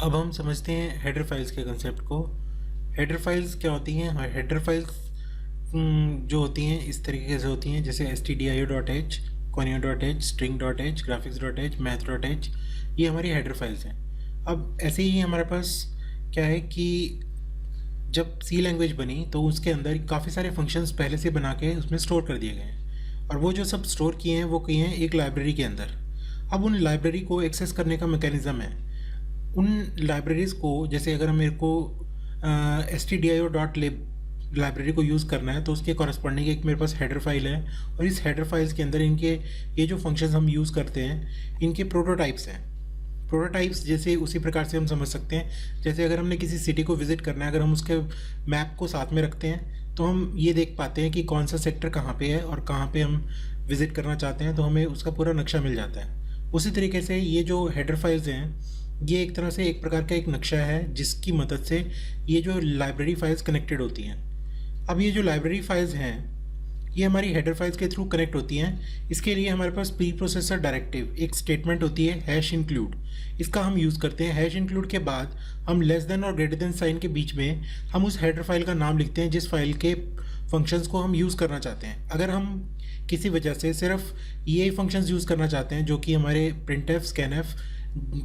अब हम समझते हैं हेडर फाइल्स के कंसेप्ट को। हेडर फाइल्स क्या होती हैं? हेडर फाइल्स जो होती हैं इस तरीके से होती हैं, जैसे stdio.h, conio.h, string.h, graphics.h, math.h, ये हमारी हेडर फाइल्स हैं। अब ऐसे ही हमारे पास क्या है कि जब सी लैंग्वेज बनी तो उसके अंदर काफ़ी सारे फंक्शंस पहले से बना के उसमें स्टोर कर दिए गए हैं, और वो जो सब स्टोर किए हैं वो किए हैं एक लाइब्रेरी के अंदर। अब उन लाइब्रेरी को एक्सेस करने का मैकेनिज़्म है। उन लाइब्रेरीज़ को, जैसे अगर मेरे को stdio.lib लाइब्रेरी को यूज़ करना है तो उसके कॉरस्पॉन्डिंग एक मेरे पास हेडर फाइल है, और इस हेडर फाइल्स के अंदर इनके ये जो फंक्शंस हम यूज़ करते हैं इनके प्रोटोटाइप्स हैं। प्रोटोटाइप्स जैसे उसी प्रकार से हम समझ सकते हैं, जैसे अगर हमने किसी सिटी को विज़िट करना है, अगर हम उसके मैप को साथ में रखते हैं तो हम ये देख पाते हैं कि कौन सा सेक्टर कहाँ पे है और कहाँ पे हम विज़िट करना चाहते हैं, तो हमें उसका पूरा नक्शा मिल जाता है। उसी तरीके से ये जो हेडर फाइल्स हैं ये एक तरह से एक प्रकार का एक नक्शा है जिसकी मदद से ये जो लाइब्रेरी फाइल्स कनेक्टेड होती हैं। अब ये जो लाइब्रेरी फाइल्स हैं ये हमारी हेडर फाइल्स के थ्रू कनेक्ट होती हैं। इसके लिए हमारे पास प्री प्रोसेसर डायरेक्टिव एक स्टेटमेंट होती है हैश इंक्लूड, इसका हम यूज़ करते हैं। हैश इंक्लूड के बाद हम लेस देन और ग्रेटर देन साइन के बीच में हम उस हेडर फाइल का नाम लिखते हैं जिस फाइल के फंक्शंस को हम यूज़ करना चाहते हैं। अगर हम किसी वजह से सिर्फ ये फंक्शंस यूज़ करना चाहते हैं जो कि हमारे printf scanf,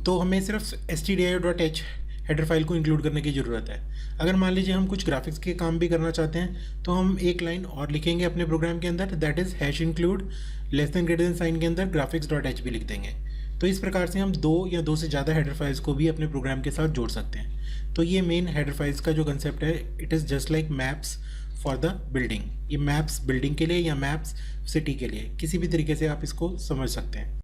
तो हमें सिर्फ stdio.h हेडर फाइल को इंक्लूड करने की ज़रूरत है। अगर मान लीजिए हम कुछ ग्राफिक्स के काम भी करना चाहते हैं तो हम एक लाइन और लिखेंगे अपने प्रोग्राम के अंदर, that is hash include less than greater than sign के अंदर graphics.h भी लिख देंगे। तो इस प्रकार से हम दो या दो से ज़्यादा हेडर फाइल्स को भी अपने प्रोग्राम के साथ जोड़ सकते हैं। तो ये मेन हेडर फाइल्स का जो कंसेप्ट है, it is just like maps for the building. ये मैप्स बिल्डिंग के लिए या मैप्स सिटी के लिए, किसी भी तरीके से आप इसको समझ सकते हैं।